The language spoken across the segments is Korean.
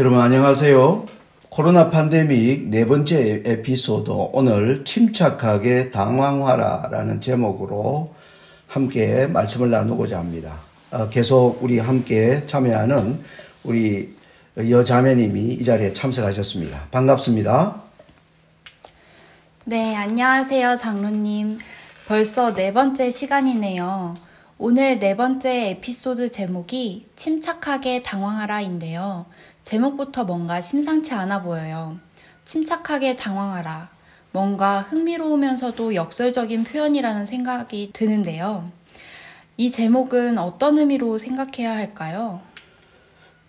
여러분 안녕하세요. 코로나 팬데믹 네 번째 에피소드, 오늘 침착하게 당황하라라는 제목으로 함께 말씀을 나누고자 합니다. 계속 우리 함께 참여하는 우리 여자매님이 이 자리에 참석하셨습니다. 반갑습니다. 네, 안녕하세요, 장로님. 벌써 네 번째 시간이네요. 오늘 네 번째 에피소드 제목이 침착하게 당황하라인데요. 제목부터 뭔가 심상치 않아 보여요. 침착하게 당황하라. 뭔가 흥미로우면서도 역설적인 표현이라는 생각이 드는데요. 이 제목은 어떤 의미로 생각해야 할까요?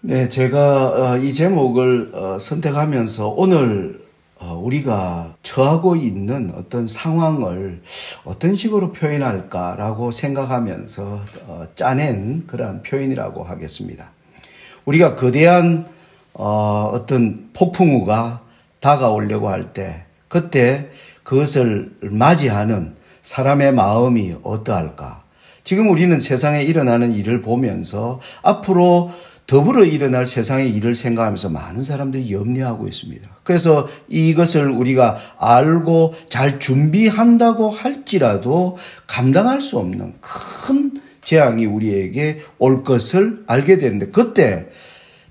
네, 제가 이 제목을 선택하면서 오늘 우리가 처하고 있는 어떤 상황을 어떤 식으로 표현할까라고 생각하면서 짜낸 그러한 표현이라고 하겠습니다. 우리가 거대한 어떤 폭풍우가 다가오려고 할 때, 그때 그것을 맞이하는 사람의 마음이 어떠할까? 지금 우리는 세상에 일어나는 일을 보면서 앞으로 더불어 일어날 세상의 일을 생각하면서 많은 사람들이 염려하고 있습니다. 그래서 이것을 우리가 알고 잘 준비한다고 할지라도 감당할 수 없는 큰 재앙이 우리에게 올 것을 알게 되는데, 그때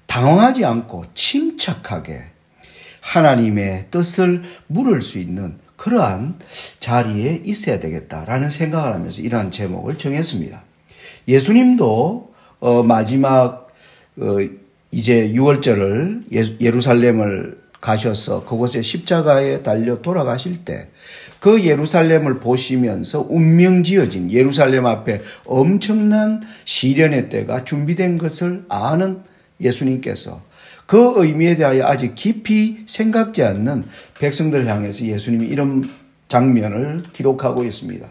당황하지 않고 침착하게 하나님의 뜻을 물을 수 있는 그러한 자리에 있어야 되겠다라는 생각을 하면서 이러한 제목을 정했습니다. 예수님도 마지막 이제 6월절을 예루살렘을 가셔서 그곳에 십자가에 달려 돌아가실 때 그 예루살렘을 보시면서 운명지어진 예루살렘 앞에 엄청난 시련의 때가 준비된 것을 아는 예수님께서 그 의미에 대하여 아직 깊이 생각지 않는 백성들을 향해서 예수님이 이런 장면을 기록하고 있습니다.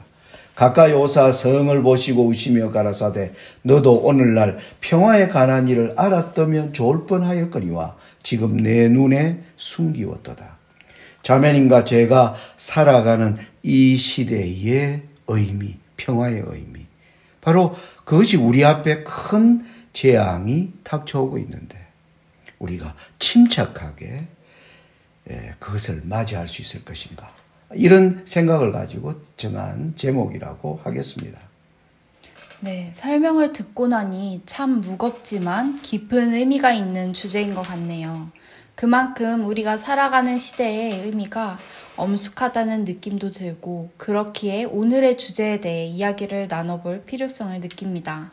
가까이 오사 성을 보시고 우시며 가라사대 너도 오늘날 평화에 관한 일을 알았다면 좋을 뻔하였거니와 지금 내 눈에 숨기웠도다. 자매님과 제가 살아가는 이 시대의 의미, 평화의 의미, 바로 그것이 우리 앞에 큰 재앙이 닥쳐오고 있는데 우리가 침착하게 그것을 맞이할 수 있을 것인가, 이런 생각을 가지고 정한 제목이라고 하겠습니다. 네, 설명을 듣고 나니 참 무겁지만 깊은 의미가 있는 주제인 것 같네요. 그만큼 우리가 살아가는 시대의 의미가 엄숙하다는 느낌도 들고, 그렇기에 오늘의 주제에 대해 이야기를 나눠볼 필요성을 느낍니다.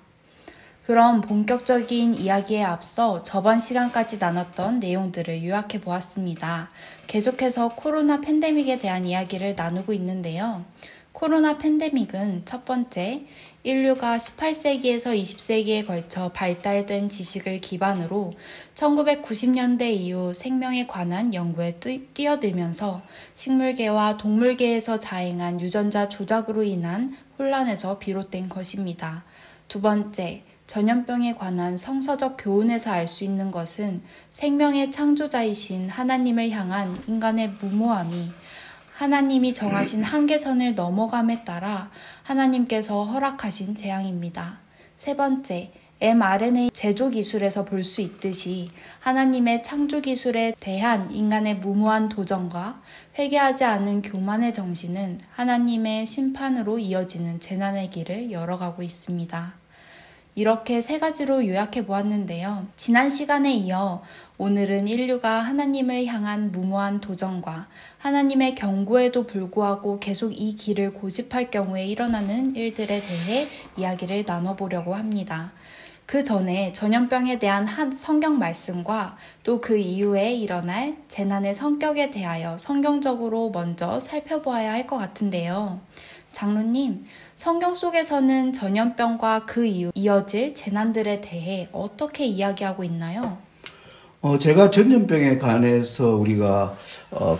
그럼 본격적인 이야기에 앞서 저번 시간까지 나눴던 내용들을 요약해 보았습니다. 계속해서 코로나 팬데믹에 대한 이야기를 나누고 있는데요. 코로나 팬데믹은 첫 번째, 인류가 18세기에서 20세기에 걸쳐 발달된 지식을 기반으로 1990년대 이후 생명에 관한 연구에 뛰어들면서 식물계와 동물계에서 자행한 유전자 조작으로 인한 혼란에서 비롯된 것입니다. 두 번째, 전염병에 관한 성서적 교훈에서 알 수 있는 것은 생명의 창조자이신 하나님을 향한 인간의 무모함이 하나님이 정하신 한계선을 넘어감에 따라 하나님께서 허락하신 재앙입니다. 세 번째, mRNA 제조 기술에서 볼 수 있듯이 하나님의 창조 기술에 대한 인간의 무모한 도전과 회개하지 않은 교만의 정신은 하나님의 심판으로 이어지는 재난의 길을 열어가고 있습니다. 이렇게 세 가지로 요약해 보았는데요. 지난 시간에 이어 오늘은 인류가 하나님을 향한 무모한 도전과 하나님의 경고에도 불구하고 계속 이 길을 고집할 경우에 일어나는 일들에 대해 이야기를 나눠보려고 합니다. 그 전에 전염병에 대한 한 성경 말씀과 또 그 이후에 일어날 재난의 성격에 대하여 성경적으로 먼저 살펴보아야 할 것 같은데요. 장로님, 성경 속에서는 전염병과 그 이후 이어질 재난들에 대해 어떻게 이야기하고 있나요? 제가 전염병에 관해서 우리가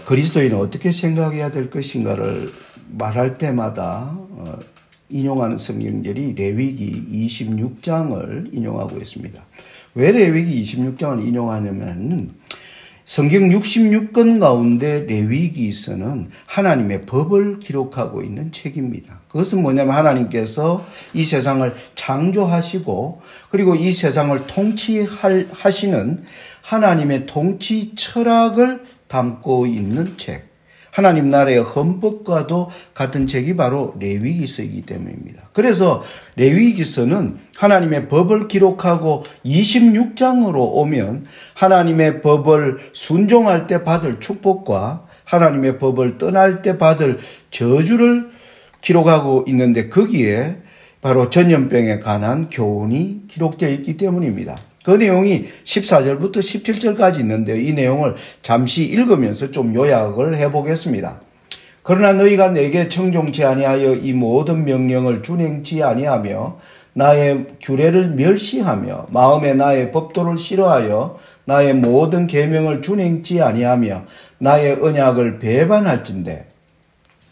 그리스도인은 어떻게 생각해야 될 것인가를 말할 때마다 인용하는 성경절이 레위기 26장을 인용하고 있습니다. 왜 레위기 26장을 인용하냐면 성경 66권 가운데 레위기서는 하나님의 법을 기록하고 있는 책입니다. 그것은 뭐냐면 하나님께서 이 세상을 창조하시고 그리고 이 세상을 통치하시는 하나님의 통치 철학을 담고 있는 책, 하나님 나라의 헌법과도 같은 책이 바로 레위기서이기 때문입니다. 그래서 레위기서는 하나님의 법을 기록하고 26장으로 오면 하나님의 법을 순종할 때 받을 축복과 하나님의 법을 떠날 때 받을 저주를 기록하고 있는데, 거기에 바로 전염병에 관한 교훈이 기록되어 있기 때문입니다. 그 내용이 14절부터 17절까지 있는데요. 이 내용을 잠시 읽으면서 좀 요약을 해보겠습니다. 그러나 너희가 내게 청종치 아니하여 이 모든 명령을 준행치 아니하며 나의 규례를 멸시하며 마음에 나의 법도를 싫어하여 나의 모든 계명을 준행치 아니하며 나의 언약을 배반할진대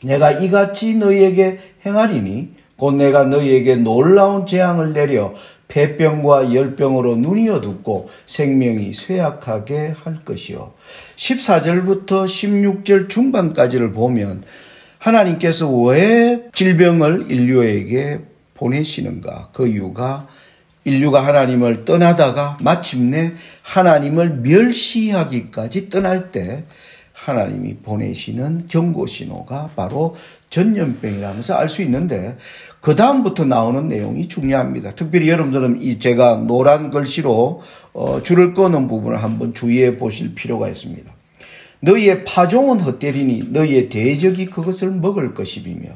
내가 이같이 너희에게 행하리니 곧 내가 너희에게 놀라운 재앙을 내려 폐병과 열병으로 눈이 어둡고 생명이 쇠약하게 할 것이요. 14절부터 16절 중반까지를 보면 하나님께서 왜 질병을 인류에게 보내시는가? 그 이유가 인류가 하나님을 떠나다가 마침내 하나님을 멸시하기까지 떠날 때 하나님이 보내시는 경고신호가 바로 전염병이라면서 알 수 있는데, 그 다음부터 나오는 내용이 중요합니다. 특별히 여러분들은 이 제가 노란 글씨로 줄을 꺼놓은 부분을 한번 주의해 보실 필요가 있습니다. 너희의 파종은 헛되리니 너희의 대적이 그것을 먹을 것이며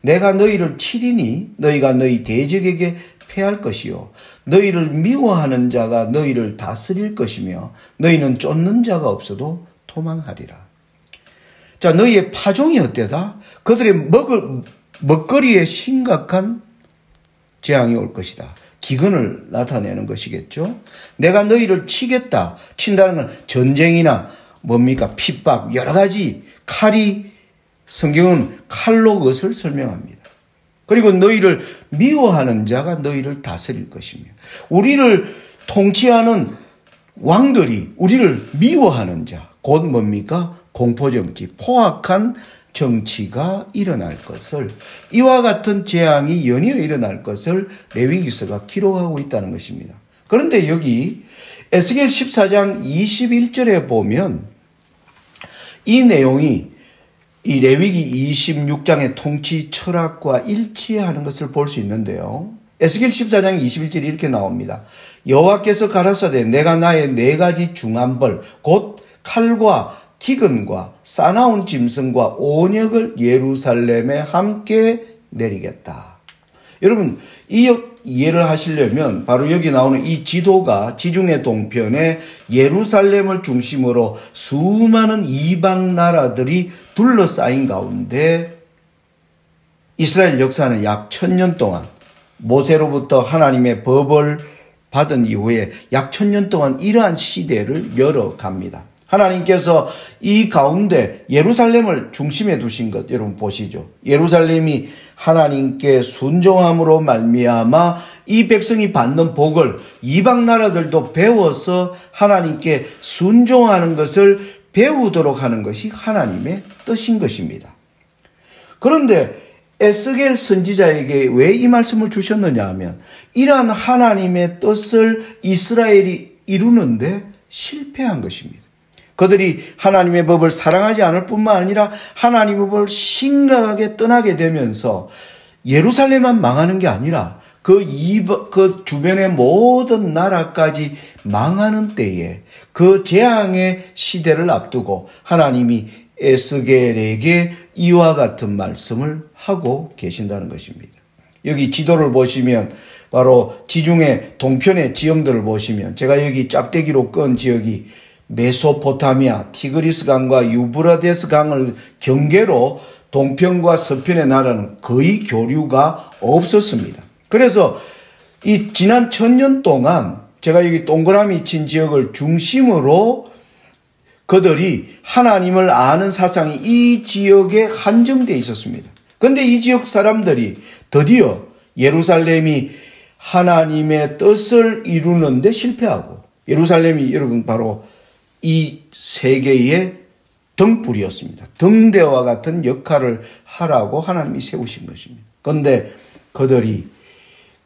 내가 너희를 치리니 너희가 너희 대적에게 패할 것이요 너희를 미워하는 자가 너희를 다스릴 것이며 너희는 쫓는 자가 없어도 도망하리라. 자, 너희의 파종이 헛되다. 그들의 먹거리에 심각한 재앙이 올 것이다. 기근을 나타내는 것이겠죠. 내가 너희를 치겠다. 친다는 건 전쟁이나 뭡니까? 핍박, 여러 가지 칼이, 성경은 칼로 그것을 설명합니다. 그리고 너희를 미워하는 자가 너희를 다스릴 것이며, 우리를 통치하는 왕들이 우리를 미워하는 자, 곧 뭡니까? 공포정치, 포악한 정치가 일어날 것을, 이와 같은 재앙이 연이어 일어날 것을 레위기서가 기록하고 있다는 것입니다. 그런데 여기 에스겔 14장 21절에 보면 이 내용이 이 레위기 26장의 통치 철학과 일치하는 것을 볼 수 있는데요. 에스겔 14장 21절이 이렇게 나옵니다. 여호와께서 가라사대 내가 나의 4가지 중한 벌 곧 칼과 기근과 싸나운 짐승과 온역을 예루살렘에 함께 내리겠다. 여러분, 이 이해를 하시려면 바로 여기 나오는 이 지도가 지중해 동편에 예루살렘을 중심으로 수많은 이방 나라들이 둘러싸인 가운데 이스라엘 역사는 약 1000년 동안 모세로부터 하나님의 법을 받은 이후에 약 1000년 동안 이러한 시대를 열어갑니다. 하나님께서 이 가운데 예루살렘을 중심에 두신 것 여러분 보시죠. 예루살렘이 하나님께 순종함으로 말미암아 이 백성이 받는 복을 이방 나라들도 배워서 하나님께 순종하는 것을 배우도록 하는 것이 하나님의 뜻인 것입니다. 그런데 에스겔 선지자에게 왜 이 말씀을 주셨느냐 하면 이러한 하나님의 뜻을 이스라엘이 이루는데 실패한 것입니다. 그들이 하나님의 법을 사랑하지 않을 뿐만 아니라 하나님의 법을 심각하게 떠나게 되면서 예루살렘만 망하는 게 아니라 그 주변의 모든 나라까지 망하는 때에 그 재앙의 시대를 앞두고 하나님이 에스겔에게 이와 같은 말씀을 하고 계신다는 것입니다. 여기 지도를 보시면 바로 지중해 동편의 지형들을 보시면 제가 여기 짝대기로 끈 지역이 메소포타미아, 티그리스 강과 유브라데스 강을 경계로 동편과 서편의 나라는 거의 교류가 없었습니다. 그래서 이 지난 1000년 동안 제가 여기 동그라미 친 지역을 중심으로 그들이 하나님을 아는 사상이 이 지역에 한정되어 있었습니다. 그런데 이 지역 사람들이 드디어 예루살렘이 하나님의 뜻을 이루는데 실패하고, 예루살렘이 여러분 바로 이 세계의 등불이었습니다. 등대와 같은 역할을 하라고 하나님이 세우신 것입니다. 그런데 그들이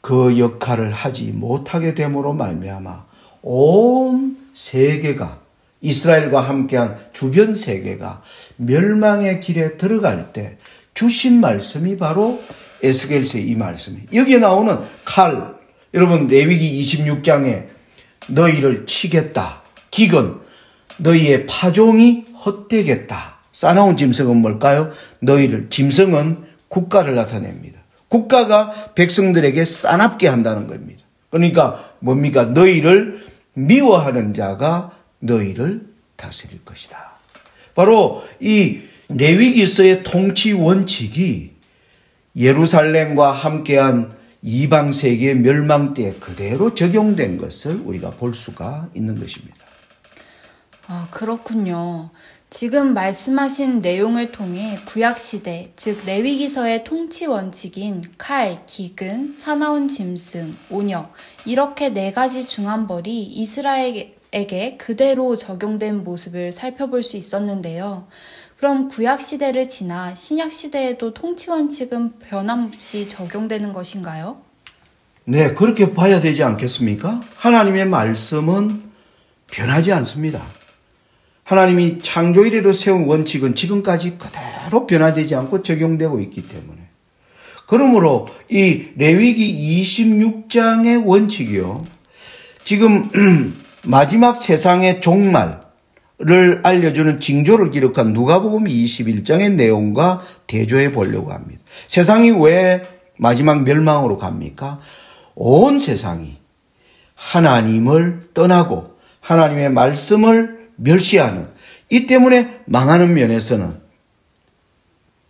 그 역할을 하지 못하게 됨으로 말미암아 온 세계가, 이스라엘과 함께한 주변 세계가 멸망의 길에 들어갈 때 주신 말씀이 바로 에스겔서의 이 말씀이에요. 여기에 나오는 칼, 여러분 레위기 26장에 너희를 치겠다. 기근, 너희의 파종이 헛되겠다. 싸나운 짐승은 뭘까요? 짐승은 국가를 나타냅니다. 국가가 백성들에게 싸납게 한다는 겁니다. 그러니까 뭡니까? 너희를 미워하는 자가 너희를 다스릴 것이다. 바로 이 레위기서의 통치 원칙이 예루살렘과 함께한 이방 세계의 멸망 때에 그대로 적용된 것을 우리가 볼 수가 있는 것입니다. 그렇군요. 지금 말씀하신 내용을 통해 구약시대, 즉 레위기서의 통치 원칙인 칼, 기근, 사나운 짐승, 온역 이렇게 4가지 중한벌이 이스라엘에게 그대로 적용된 모습을 살펴볼 수 있었는데요. 그럼 구약시대를 지나 신약시대에도 통치 원칙은 변함없이 적용되는 것인가요? 네, 그렇게 봐야 되지 않겠습니까? 하나님의 말씀은 변하지 않습니다. 하나님이 창조 이래로 세운 원칙은 지금까지 그대로 변화되지 않고 적용되고 있기 때문에. 그러므로 이 레위기 26장의 원칙이요. 지금 마지막 세상의 종말을 알려주는 징조를 기록한 누가복음 21장의 내용과 대조해 보려고 합니다. 세상이 왜 마지막 멸망으로 갑니까? 온 세상이 하나님을 떠나고 하나님의 말씀을 멸시하는, 이 때문에 망하는 면에서는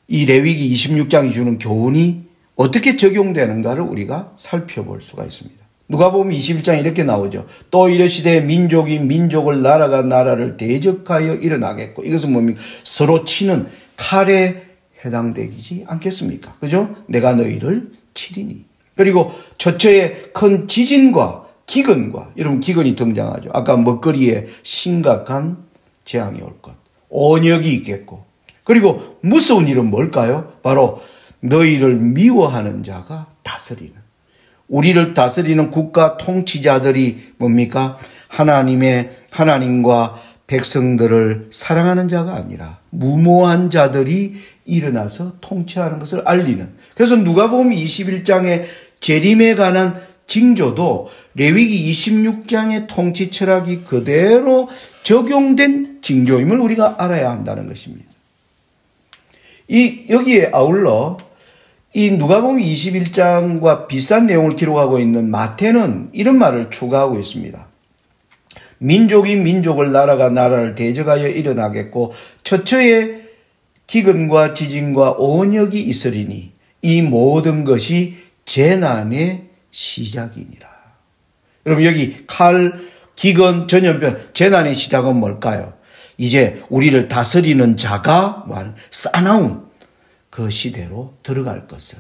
이 레위기 26장이 주는 교훈이 어떻게 적용되는가를 우리가 살펴볼 수가 있습니다. 누가복음 21장 이렇게 나오죠. 또 이르시되 민족이 민족을 나라가 나라를 대적하여 일어나겠고, 이것은 뭡니까? 서로 치는 칼에 해당되지 않겠습니까? 그죠? 내가 너희를 치리니. 그리고 처처에 큰 지진과 기근과, 여러분 기근이 등장하죠. 아까 먹거리에 심각한 재앙이 올 것. 온역이 있겠고. 그리고 무서운 일은 뭘까요? 바로 너희를 미워하는 자가 다스리는. 우리를 다스리는 국가 통치자들이 뭡니까? 하나님과 백성들을 사랑하는 자가 아니라 무모한 자들이 일어나서 통치하는 것을 알리는. 그래서 누가복음 21장의 재림에 관한 징조도 레위기 26장의 통치 철학이 그대로 적용된 징조임을 우리가 알아야 한다는 것입니다. 여기에 아울러 이 누가복음 21장과 비슷한 내용을 기록하고 있는 마태는 이런 말을 추가하고 있습니다. 민족이 민족을 나라가 나라를 대적하여 일어나겠고 처처에 기근과 지진과 온역이 있으리니 이 모든 것이 재난의 시작이니라. 여러분 여기 칼, 기근, 전염병, 재난의 시작은 뭘까요? 이제 우리를 다스리는 자가 싸나운 그 시대로 들어갈 것을.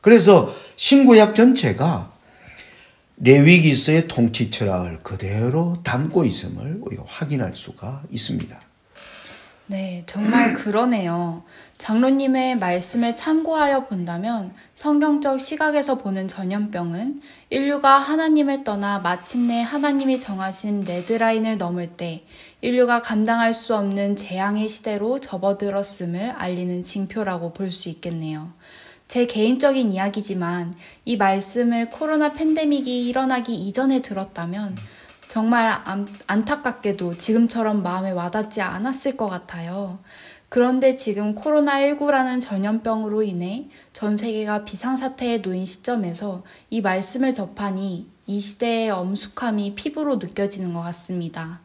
그래서 신구약 전체가 레위기서의 통치 철학을 그대로 담고 있음을 우리가 확인할 수가 있습니다. 네, 정말 그러네요. 장로님의 말씀을 참고하여 본다면 성경적 시각에서 보는 전염병은 인류가 하나님을 떠나 마침내 하나님이 정하신 레드라인을 넘을 때 인류가 감당할 수 없는 재앙의 시대로 접어들었음을 알리는 징표라고 볼 수 있겠네요. 제 개인적인 이야기지만 이 말씀을 코로나 팬데믹이 일어나기 이전에 들었다면 정말 안타깝게도 지금처럼 마음에 와닿지 않았을 것 같아요. 그런데 지금 코로나19라는 전염병으로 인해 전 세계가 비상사태에 놓인 시점에서 이 말씀을 접하니 이 시대의 엄숙함이 피부로 느껴지는 것 같습니다.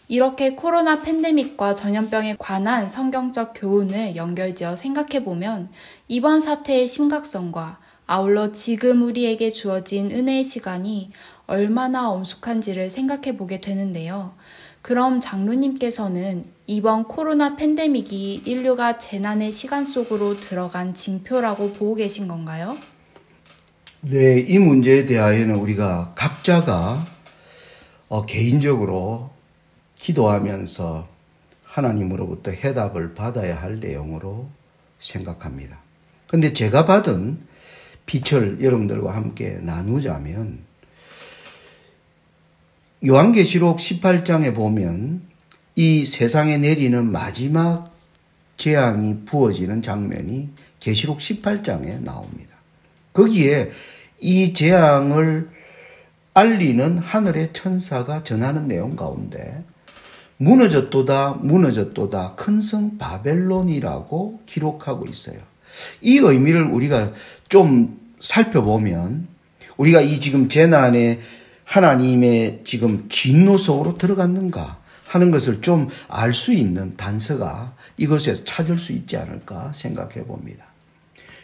이렇게 코로나 팬데믹과 전염병에 관한 성경적 교훈을 연결지어 생각해보면 이번 사태의 심각성과 아울러 지금 우리에게 주어진 은혜의 시간이 얼마나 엄숙한지를 생각해 보게 되는데요. 그럼 장로님께서는 이번 코로나 팬데믹이 인류가 재난의 시간 속으로 들어간 징표라고 보고 계신 건가요? 네, 이 문제에 대하여는 우리가 각자가 개인적으로 기도하면서 하나님으로부터 해답을 받아야 할 내용으로 생각합니다. 그런데 제가 받은 빛을 여러분들과 함께 나누자면 요한계시록 18장에 보면 이 세상에 내리는 마지막 재앙이 부어지는 장면이 계시록 18장에 나옵니다. 거기에 이 재앙을 알리는 하늘의 천사가 전하는 내용 가운데 무너졌도다 무너졌도다 큰 성 바벨론이라고 기록하고 있어요. 이 의미를 우리가 좀 살펴보면 우리가 이 지금 재난에 하나님의 지금 진노 속으로 들어갔는가 하는 것을 좀 알 수 있는 단서가 이것에서 찾을 수 있지 않을까 생각해 봅니다.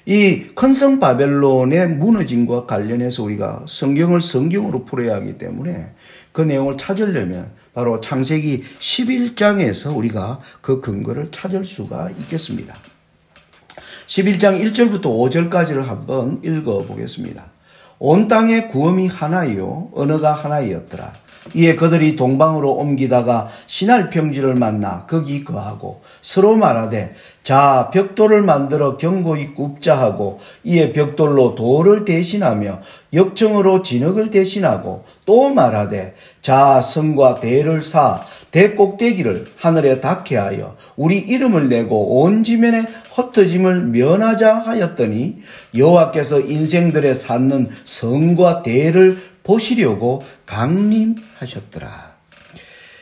이 큰 성 바벨론의 무너짐과 관련해서 우리가 성경으로 풀어야 하기 때문에 그 내용을 찾으려면 바로 창세기 11장에서 우리가 그 근거를 찾을 수가 있겠습니다. 11장 1절부터 5절까지를 한번 읽어보겠습니다. 온 땅에 구음이 하나요 언어가 하나이었더라. 이에 그들이 동방으로 옮기다가 신할 평지를 만나 거기 거하고 서로 말하되 자 벽돌을 만들어 경고히 굽자 하고 이에 벽돌로 돌을 대신하며 역청으로 진흙을 대신하고 또 말하되 자 성과 대를 사 대꼭대기를 하늘에 닿게 하여 우리 이름을 내고 온 지면에 흩어짐을 면하자 하였더니 여호와께서 인생들의 쌓는 성과 대를 보시려고 강림하셨더라.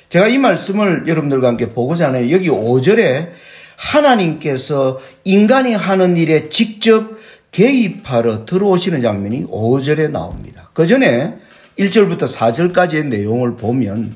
제가 이 말씀을 여러분들과 함께 보고자 하네요. 여기 5절에 하나님께서 인간이 하는 일에 직접 개입하러 들어오시는 장면이 5절에 나옵니다. 그 전에 1절부터 4절까지의 내용을 보면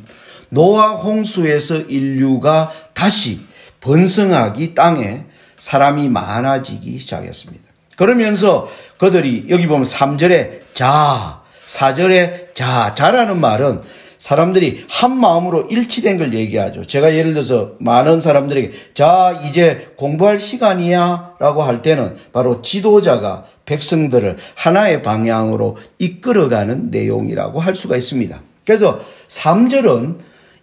노아 홍수에서 인류가 다시 번성하기 땅에 사람이 많아지기 시작했습니다. 그러면서 그들이 여기 보면 3절에 자, 4절에 자라는 말은 사람들이 한 마음으로 일치된 걸 얘기하죠. 제가 예를 들어서 많은 사람들에게 자 이제 공부할 시간이야 라고 할 때는 바로 지도자가 백성들을 하나의 방향으로 이끌어가는 내용이라고 할 수가 있습니다. 그래서 3절은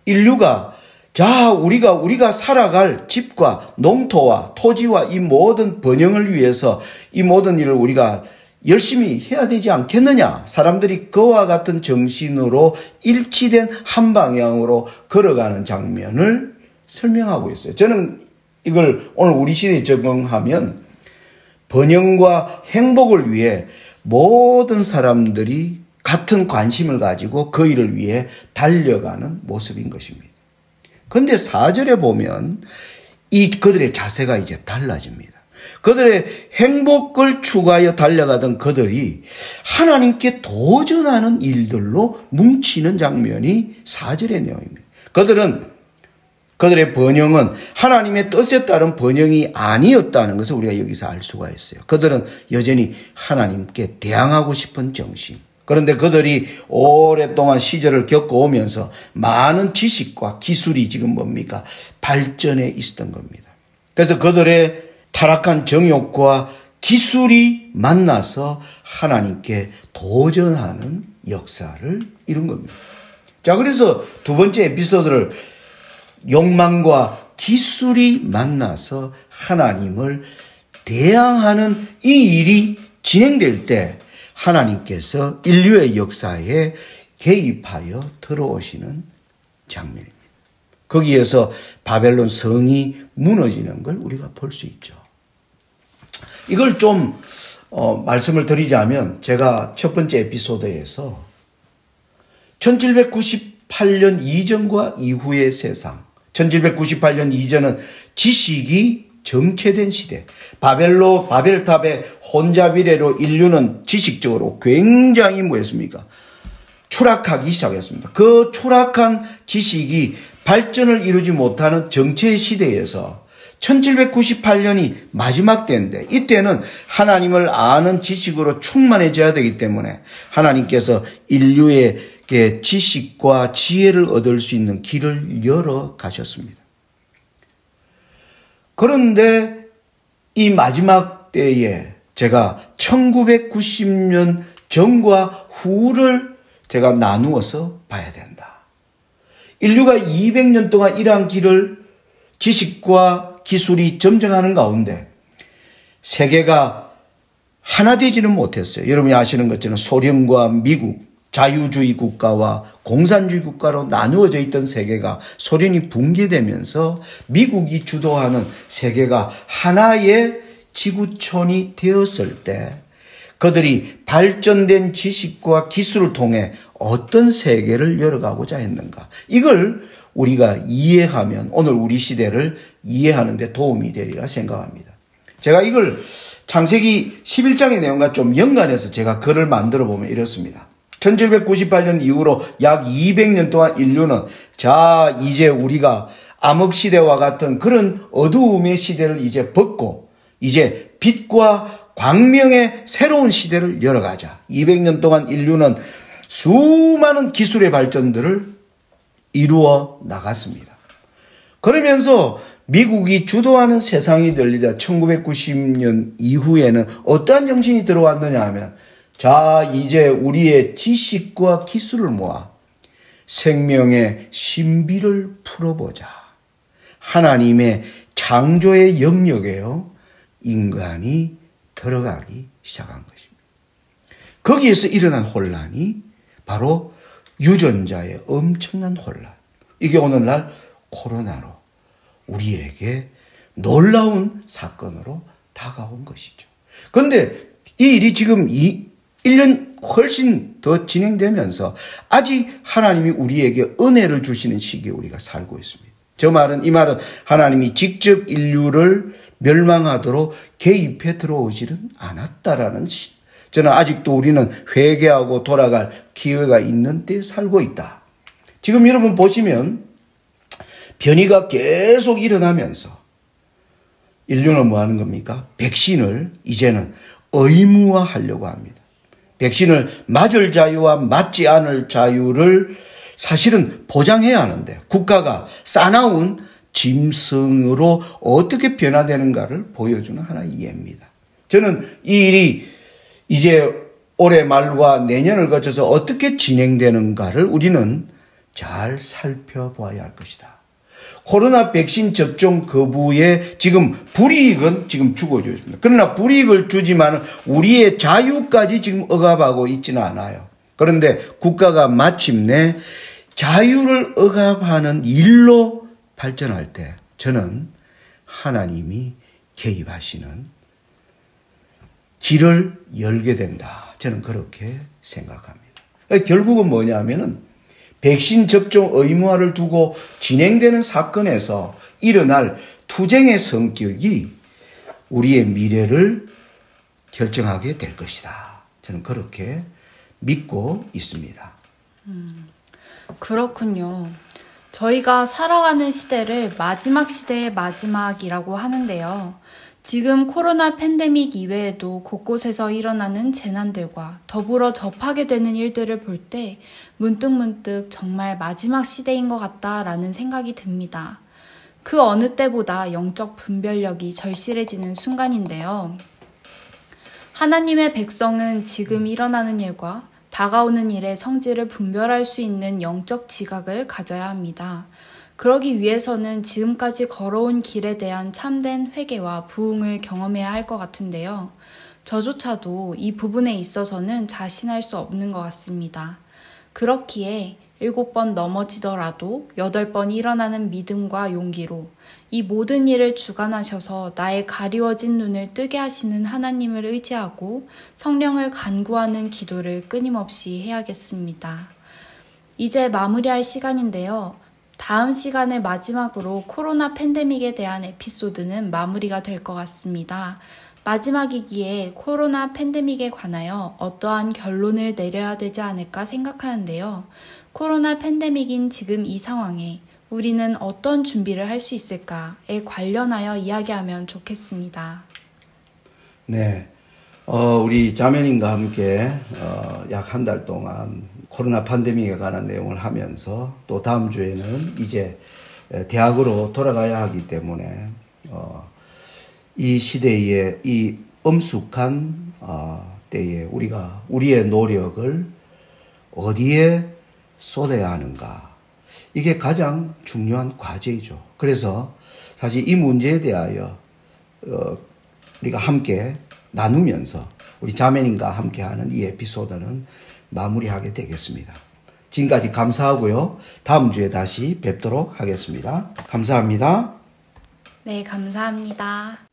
인류가 자 우리가 살아갈 집과 농토와 토지와 이 모든 번영을 위해서 이 모든 일을 우리가 열심히 해야 되지 않겠느냐. 사람들이 그와 같은 정신으로 일치된 한 방향으로 걸어가는 장면을 설명하고 있어요. 저는 이걸 오늘 우리 시대에 적용하면 번영과 행복을 위해 모든 사람들이 같은 관심을 가지고 그 일을 위해 달려가는 모습인 것입니다. 그런데 4절에 보면 이 그들의 자세가 이제 달라집니다. 그들의 행복을 추구하여 달려가던 그들이 하나님께 도전하는 일들로 뭉치는 장면이 4절의 내용입니다. 그들의 번영은 하나님의 뜻에 따른 번영이 아니었다는 것을 우리가 여기서 알 수가 있어요. 그들은 여전히 하나님께 대항하고 싶은 정신. 그런데 그들이 오랫동안 시절을 겪어오면서 많은 지식과 기술이 지금 뭡니까? 발전해 있었던 겁니다. 그래서 그들의 타락한 정욕과 기술이 만나서 하나님께 도전하는 역사를 이룬 겁니다. 자, 그래서 두 번째 에피소드를 욕망과 기술이 만나서 하나님을 대항하는 이 일이 진행될 때 하나님께서 인류의 역사에 개입하여 들어오시는 장면입니다. 거기에서 바벨론 성이 무너지는 걸 우리가 볼 수 있죠. 이걸 좀 말씀을 드리자면 제가 첫 번째 에피소드에서 1798년 이전과 이후의 세상, 1798년 이전은 지식이 정체된 시대, 바벨탑의 혼잡이래로 인류는 지식적으로 굉장히 뭐였습니까? 추락하기 시작했습니다. 그 추락한 지식이 발전을 이루지 못하는 정체의 시대에서 1798년이 마지막 때인데 이때는 하나님을 아는 지식으로 충만해져야 되기 때문에 하나님께서 인류에게 지식과 지혜를 얻을 수 있는 길을 열어 가셨습니다. 그런데 이 마지막 때에 제가 1990년 전과 후를 제가 나누어서 봐야 된다. 인류가 200년 동안 이러한 길을 지식과 기술이 점령하는 가운데 세계가 하나 되지는 못했어요. 여러분이 아시는 것처럼 소련과 미국, 자유주의 국가와 공산주의 국가로 나누어져 있던 세계가 소련이 붕괴되면서 미국이 주도하는 세계가 하나의 지구촌이 되었을 때 그들이 발전된 지식과 기술을 통해 어떤 세계를 열어가고자 했는가. 이걸 우리가 이해하면 오늘 우리 시대를 이해하는 데 도움이 되리라 생각합니다. 제가 이걸 창세기 11장의 내용과 좀 연관해서 제가 글을 만들어 보면 이렇습니다. 1798년 이후로 약 200년 동안 인류는 자 이제 우리가 암흑시대와 같은 그런 어두움의 시대를 이제 벗고 이제 빛과 광명의 새로운 시대를 열어가자. 200년 동안 인류는 수많은 기술의 발전들을 이루어 나갔습니다. 그러면서 미국이 주도하는 세상이 열리자 1990년 이후에는 어떠한 정신이 들어왔느냐 하면 자 이제 우리의 지식과 기술을 모아 생명의 신비를 풀어보자. 하나님의 창조의 영역에요 인간이 들어가기 시작한 것입니다. 거기에서 일어난 혼란이 바로 유전자의 엄청난 혼란. 이게 오늘날 코로나로 우리에게 놀라운 사건으로 다가온 것이죠. 그런데 이 일이 지금 1년 훨씬 더 진행되면서 아직 하나님이 우리에게 은혜를 주시는 시기에 우리가 살고 있습니다. 이 말은 하나님이 직접 인류를 멸망하도록 개입해 들어오지는 않았다라는 저는 아직도 우리는 회개하고 돌아갈 기회가 있는 때에 살고 있다. 지금 여러분 보시면 변이가 계속 일어나면서 인류는 뭐 하는 겁니까? 백신을 이제는 의무화하려고 합니다. 백신을 맞을 자유와 맞지 않을 자유를 사실은 보장해야 하는데 국가가 싸나운 짐승으로 어떻게 변화되는가를 보여주는 하나의 예입니다. 저는 이 일이 이제 올해 말과 내년을 거쳐서 어떻게 진행되는가를 우리는 잘 살펴봐야 할 것이다. 코로나 백신 접종 거부에 지금 불이익은 지금 주어지고 있습니다. 그러나 불이익을 주지만 우리의 자유까지 지금 억압하고 있지는 않아요. 그런데 국가가 마침내 자유를 억압하는 일로 발전할 때 저는 하나님이 개입하시는 길을 열게 된다. 저는 그렇게 생각합니다. 결국은 뭐냐면은 백신 접종 의무화를 두고 진행되는 사건에서 일어날 투쟁의 성격이 우리의 미래를 결정하게 될 것이다. 저는 그렇게 믿고 있습니다. 그렇군요. 저희가 살아가는 시대를 마지막 시대의 마지막이라고 하는데요. 지금 코로나 팬데믹 이외에도 곳곳에서 일어나는 재난들과 더불어 접하게 되는 일들을 볼 때 문득문득 정말 마지막 시대인 것 같다라는 생각이 듭니다. 그 어느 때보다 영적 분별력이 절실해지는 순간인데요. 하나님의 백성은 지금 일어나는 일과 다가오는 일의 성질을 분별할 수 있는 영적 지각을 가져야 합니다. 그러기 위해서는 지금까지 걸어온 길에 대한 참된 회개와 부흥을 경험해야 할 것 같은데요. 저조차도 이 부분에 있어서는 자신할 수 없는 것 같습니다. 그렇기에 7번 넘어지더라도 8번 일어나는 믿음과 용기로 이 모든 일을 주관하셔서 나의 가리워진 눈을 뜨게 하시는 하나님을 의지하고 성령을 간구하는 기도를 끊임없이 해야겠습니다. 이제 마무리할 시간인데요. 다음 시간을 마지막으로 코로나 팬데믹에 대한 에피소드는 마무리가 될 것 같습니다. 마지막이기에 코로나 팬데믹에 관하여 어떠한 결론을 내려야 되지 않을까 생각하는데요. 코로나 팬데믹인 지금 이 상황에 우리는 어떤 준비를 할 수 있을까에 관련하여 이야기하면 좋겠습니다. 네, 우리 자매님과 함께 약 한 달 동안 코로나 팬데믹에 관한 내용을 하면서 또 다음 주에는 이제 대학으로 돌아가야 하기 때문에 이 시대에 이 엄숙한 때에 우리가 우리의 노력을 어디에 쏟아야 하는가, 이게 가장 중요한 과제이죠. 그래서 사실 이 문제에 대하여 우리가 함께 나누면서 우리 자매님과 함께하는 이 에피소드는 마무리하게 되겠습니다. 지금까지 감사하고요. 다음 주에 다시 뵙도록 하겠습니다. 감사합니다. 네, 감사합니다.